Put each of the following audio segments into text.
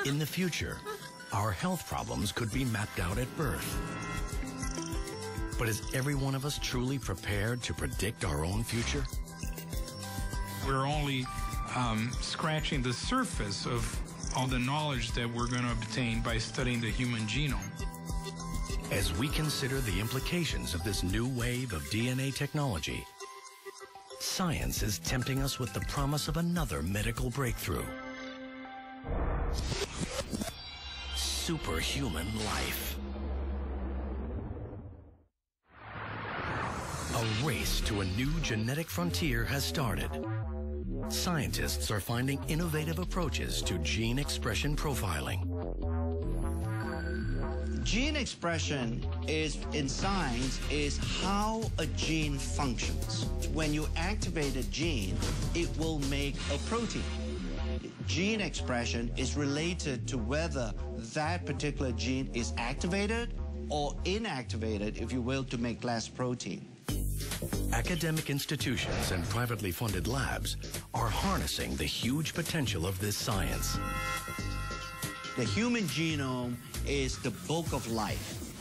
In the future, our health problems could be mapped out at birth. But is every one of us truly prepared to predict our own future? We're only scratching the surface of all the knowledge that we're going to obtain by studying the human genome. As we consider the implications of this new wave of DNA technology, science is tempting us with the promise of another medical breakthrough. Superhuman life. A race to a new genetic frontier has started. Scientists are finding innovative approaches to gene expression profiling. Gene expression in science is how a gene functions. When you activate a gene, it will make a protein. Gene expression is related to whether that particular gene is activated or inactivated, if you will, to make less protein. Academic institutions and privately funded labs are harnessing the huge potential of this science. The human genome is the book of life,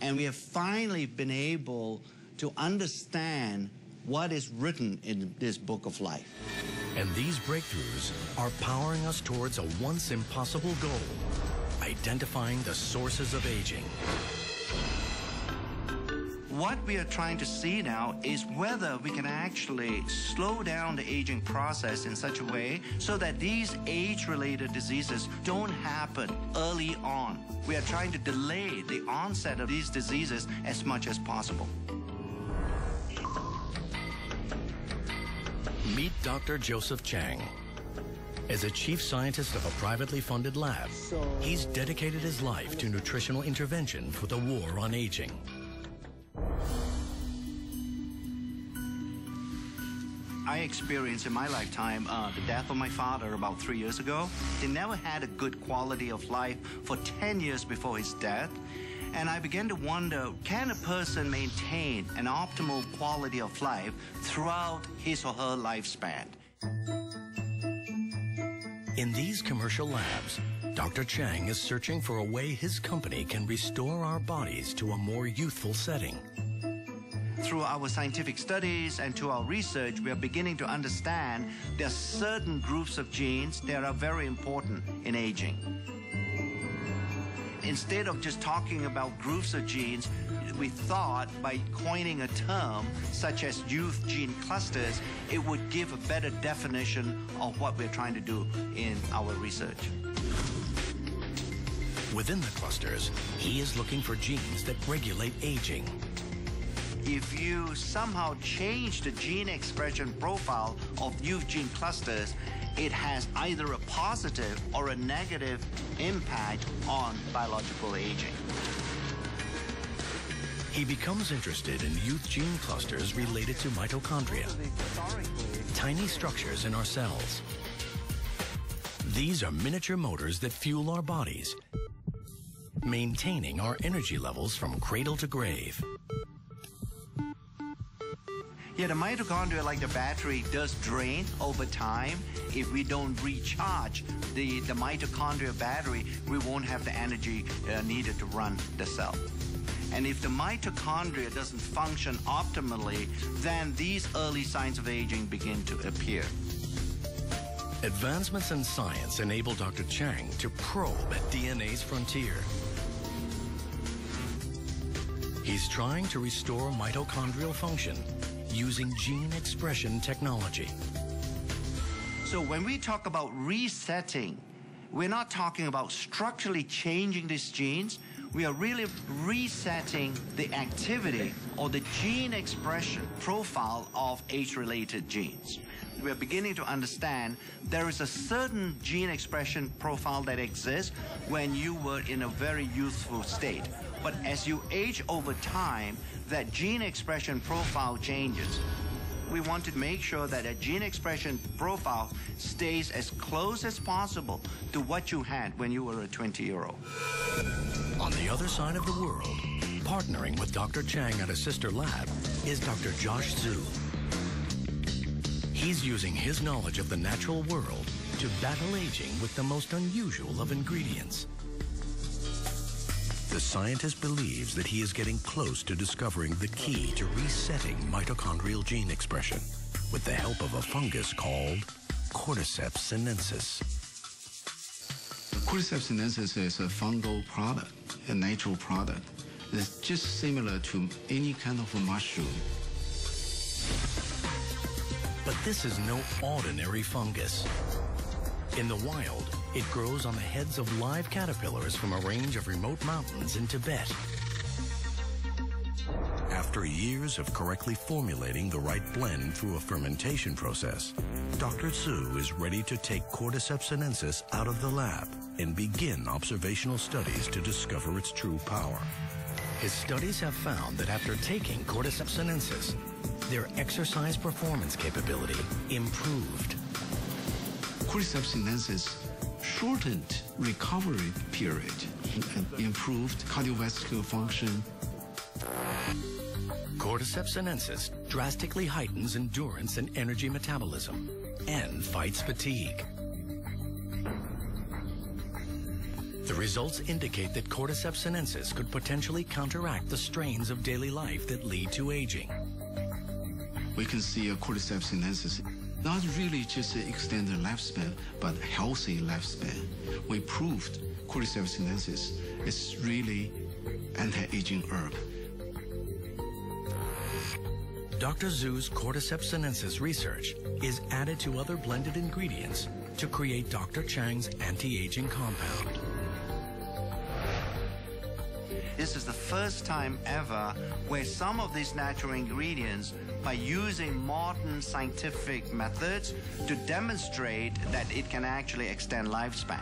and we have finally been able to understand what is written in this book of life. And these breakthroughs are powering us towards a once impossible goal: identifying the sources of aging. What we are trying to see now is whether we can actually slow down the aging process in such a way so that these age-related diseases don't happen early on. We are trying to delay the onset of these diseases as much as possible. Meet Dr. Joseph Chang. As a chief scientist of a privately funded lab, he's dedicated his life to nutritional intervention for the war on aging. I experienced in my lifetime the death of my father about 3 years ago. He never had a good quality of life for 10 years before his death. And I began to wonder, can a person maintain an optimal quality of life throughout his or her lifespan? In these commercial labs, Dr. Chang is searching for a way his company can restore our bodies to a more youthful setting. Through our scientific studies and to our research, we are beginning to understand there are certain groups of genes that are very important in aging. Instead of just talking about groups of genes, we thought by coining a term such as youth gene clusters, it would give a better definition of what we're trying to do in our research. Within the clusters, he is looking for genes that regulate aging. If you somehow change the gene expression profile of youth gene clusters, it has either a positive or a negative impact on biological aging. He becomes interested in youth gene clusters related to mitochondria, tiny structures in our cells. These are miniature motors that fuel our bodies, maintaining our energy levels from cradle to grave. Yeah, the mitochondria, like the battery, does drain over time. If we don't recharge the mitochondria battery, we won't have the energy needed to run the cell. And if the mitochondria doesn't function optimally, then these early signs of aging begin to appear. Advancements in science enable Dr. Chang to probe at DNA's frontier. He's trying to restore mitochondrial function using gene expression technology. So when we talk about resetting, we're not talking about structurally changing these genes. We are really resetting the activity or the gene expression profile of age-related genes. We're beginning to understand there is a certain gene expression profile that exists when you were in a very youthful state. But as you age over time, that gene expression profile changes. We want to make sure that a gene expression profile stays as close as possible to what you had when you were a 20-year-old. On the other side of the world, partnering with Dr. Chang at a sister lab, is Dr. Josh Zhu. He's using his knowledge of the natural world to battle aging with the most unusual of ingredients. The scientist believes that he is getting close to discovering the key to resetting mitochondrial gene expression with the help of a fungus called Cordyceps sinensis. Cordyceps sinensis is a fungal product, a natural product. It's just similar to any kind of a mushroom. But this is no ordinary fungus. In the wild, it grows on the heads of live caterpillars from a range of remote mountains in Tibet. After years of correctly formulating the right blend through a fermentation process, Dr. Zhu is ready to take Cordyceps sinensis out of the lab and begin observational studies to discover its true power. His studies have found that after taking Cordyceps sinensis, their exercise performance capability improved. Cordyceps sinensis shortened recovery period and improved cardiovascular function. Cordyceps sinensis drastically heightens endurance and energy metabolism and fights fatigue. The results indicate that Cordyceps sinensis could potentially counteract the strains of daily life that lead to aging. We can see a Cordyceps sinensis not really just extend the lifespan, but healthy lifespan. We proved Cordyceps sinensis is really anti-aging herb. Dr. Zhu's Cordyceps sinensis research is added to other blended ingredients to create Dr. Chang's anti-aging compound. This is the first time ever where some of these natural ingredients, by using modern scientific methods, to demonstrate that it can actually extend lifespan.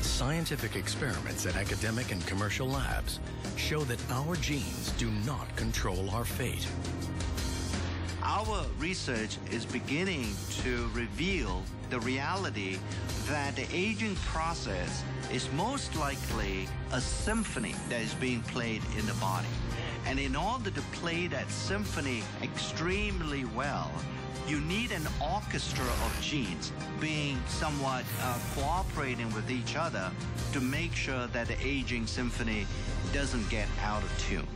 Scientific experiments at academic and commercial labs show that our genes do not control our fate. Our research is beginning to reveal the reality that the aging process is most likely a symphony that is being played in the body. And in order to play that symphony extremely well, you need an orchestra of genes being somewhat cooperating with each other to make sure that the aging symphony doesn't get out of tune.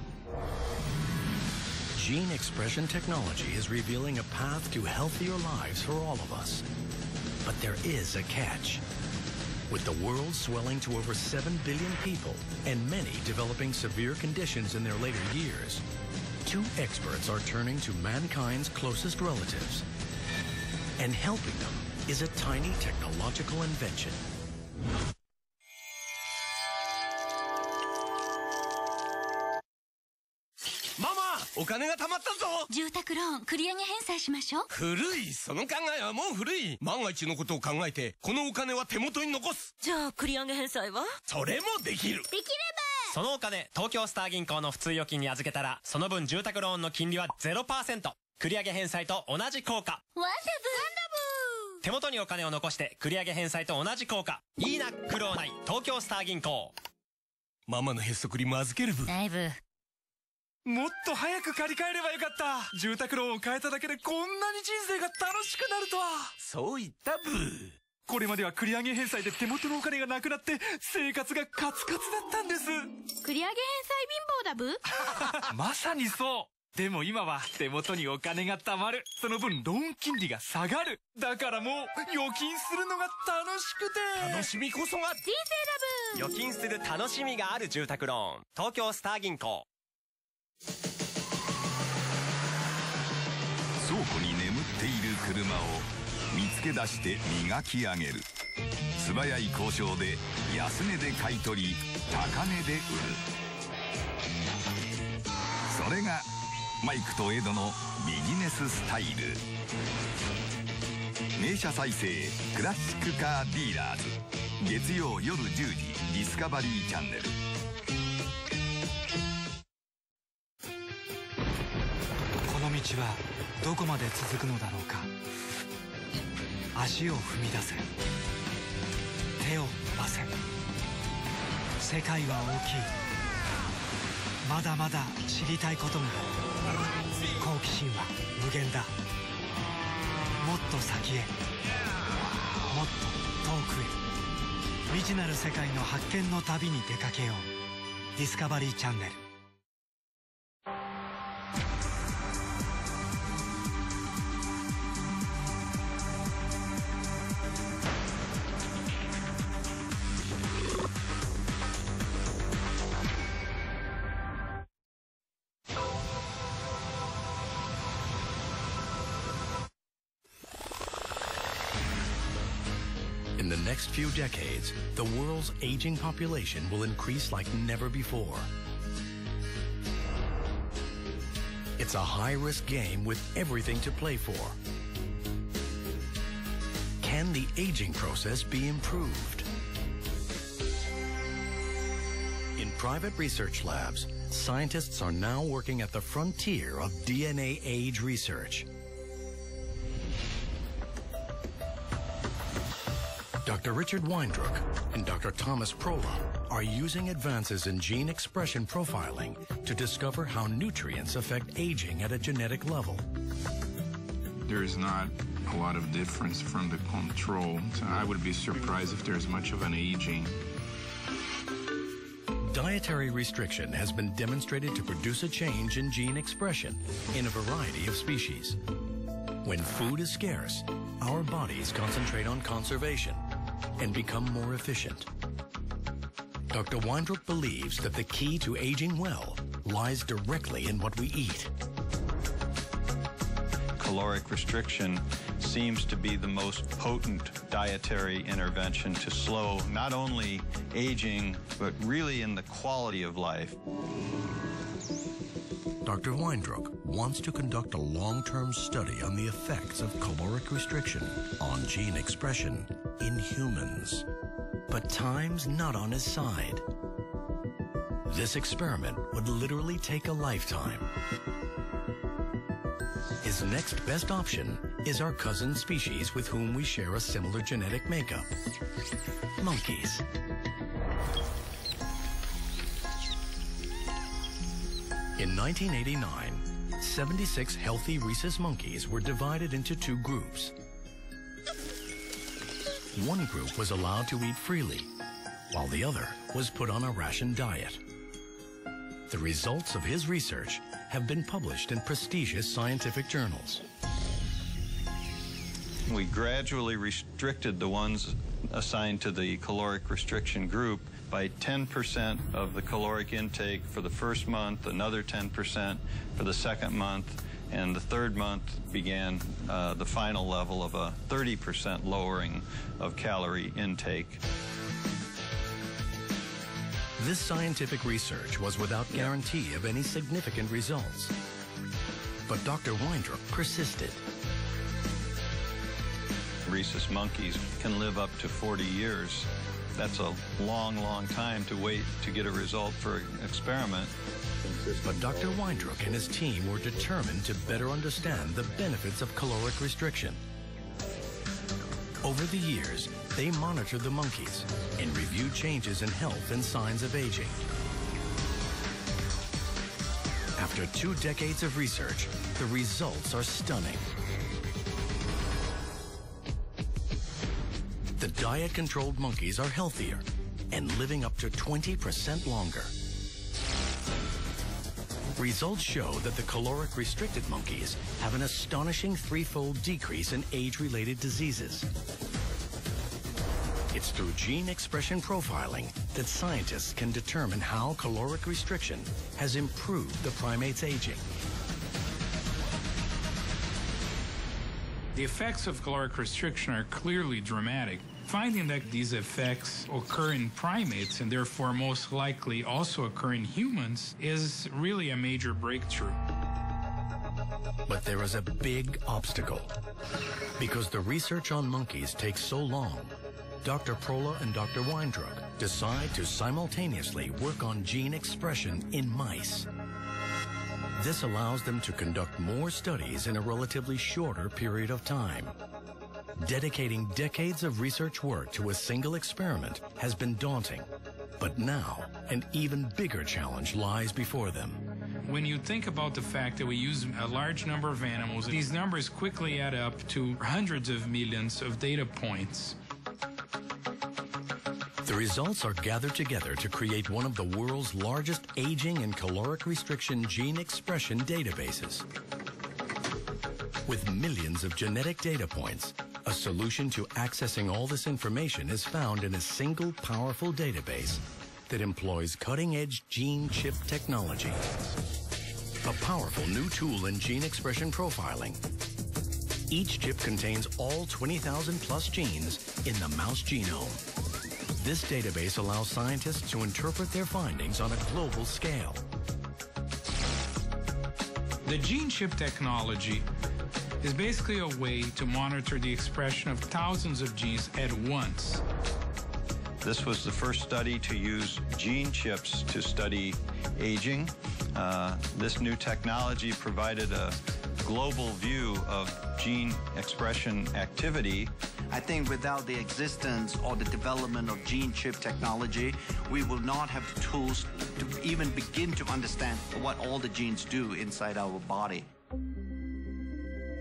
Gene expression technology is revealing a path to healthier lives for all of us. But there is a catch. With the world swelling to over 7 billion people and many developing severe conditions in their later years, 2 experts are turning to mankind's closest relatives. And helping them is a tiny technological invention. お金が貯まったぞ。住宅ローン繰り上げ返済しましょう。古い、その考えはもう古い。万が一のことを考えてこのお金は手元に残す。じゃあ繰り上げ返済は？それもできる。できればそのお金、東京スター銀行の普通預金に預けたらその分住宅ローンの金利は 0%。 繰り上げ返済と同じ効果。ワンダブー。手元にお金を残して繰り上げ返済と同じ効果。いいな、苦労ない。東京スター銀行。ママのへそくりも預ける分。だいぶもっと早く借り換えればよかった。住宅ローンを変えただけでこんなに人生が楽しくなるとは。そう言ったブー。これまでは繰り上げ返済で手元のお金がなくなって生活がカツカツだったんです。繰り上げ返済貧乏だブまさにそう。でも今は手元にお金が貯まる。その分ローン金利が下がる。だからもう預金するのが楽しくて。楽しみこそが人生だブ預金する楽しみがある住宅ローン。東京スター銀行。倉庫に眠っている車を見つけ出して磨き上げる。素早い交渉で安値で買い取り高値で売る。それがマイクとエドのビジネススタイル。名車再生クラシックカーディーラーズ。月曜夜10時ディスカバリーチャンネル。この道はどこまで続くのだろうか。足を踏み出せ。手を伸ばせ。世界は大きい。まだまだ知りたいことがある。好奇心は無限だ。もっと先へ。未知なる世界の発見の旅に出かけよう。ディスカバリーチャンネル。In the next few decades, the world's aging population will increase like never before. It's a high-risk game with everything to play for. Can the aging process be improved? In private research labs, scientists are now working at the frontier of DNA age research. Dr. Richard Weindruck and Dr. Thomas Prola are using advances in gene expression profiling to discover how nutrients affect aging at a genetic level. There is not a lot of difference from the control. So I would be surprised if there's much of an aging. Dietary restriction has been demonstrated to produce a change in gene expression in a variety of species. When food is scarce, our bodies concentrate on conservation and become more efficient. Dr. Weindruck believes that the key to aging well lies directly in what we eat. Caloric restriction seems to be the most potent dietary intervention to slow not only aging, but really in the quality of life. Dr. Weindruck wants to conduct a long-term study on the effects of caloric restriction on gene expression in humans. But time's not on his side. This experiment would literally take a lifetime. His next best option is our cousin species with whom we share a similar genetic makeup: monkeys. In 1989, 76 healthy rhesus monkeys were divided into two groups. One group was allowed to eat freely, while the other was put on a ration diet. The results of his research have been published in prestigious scientific journals. We gradually restricted the ones assigned to the caloric restriction group by 10% of the caloric intake for the first month, another 10% for the second month, and the third month began the final level of a 30% lowering of calorie intake. This scientific research was without guarantee of any significant results. But Dr. Weindruck persisted. Rhesus monkeys can live up to 40 years. That's a long, long time to wait to get a result for an experiment. But Dr. Weindruck and his team were determined to better understand the benefits of caloric restriction. Over the years, they monitored the monkeys and reviewed changes in health and signs of aging. After 2 decades of research, the results are stunning. The diet-controlled monkeys are healthier and living up to 20% longer. Results show that the caloric-restricted monkeys have an astonishing 3-fold decrease in age-related diseases. It's through gene expression profiling that scientists can determine how caloric restriction has improved the primate's aging. The effects of caloric restriction are clearly dramatic. Finding that these effects occur in primates and therefore most likely also occur in humans is really a major breakthrough. But there is a big obstacle. Because the research on monkeys takes so long, Dr. Prola and Dr. Weindruck decide to simultaneously work on gene expression in mice. This allows them to conduct more studies in a relatively shorter period of time. Dedicating decades of research work to a single experiment has been daunting, but now an even bigger challenge lies before them. When you think about the fact that we use a large number of animals, these numbers quickly add up to hundreds of millions of data points. The results are gathered together to create one of the world's largest aging and caloric restriction gene expression databases. With millions of genetic data points, a solution to accessing all this information is found in a single powerful database that employs cutting-edge gene chip technology. A powerful new tool in gene expression profiling. Each chip contains all 20,000 plus genes in the mouse genome. This database allows scientists to interpret their findings on a global scale. The gene chip technology is basically a way to monitor the expression of thousands of genes at once. This was the first study to use gene chips to study aging. This new technology provided a global view of gene expression activity. I think without the existence or the development of gene chip technology, we will not have the tools to even begin to understand what all the genes do inside our body.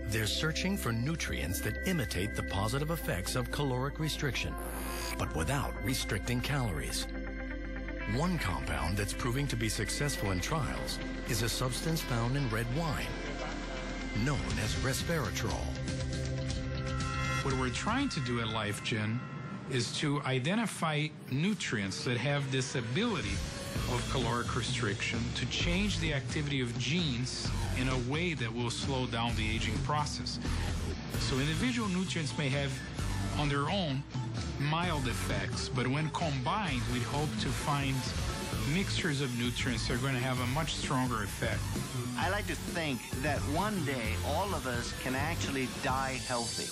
They're searching for nutrients that imitate the positive effects of caloric restriction, but without restricting calories. One compound that's proving to be successful in trials is a substance found in red wine, known as resveratrol. What we're trying to do at LifeGen is to identify nutrients that have this ability of caloric restriction to change the activity of genes in a way that will slow down the aging process. So individual nutrients may have on their own mild effects, but when combined, we hope to find mixtures of nutrients that are going to have a much stronger effect. I like to think that one day all of us can actually die healthy.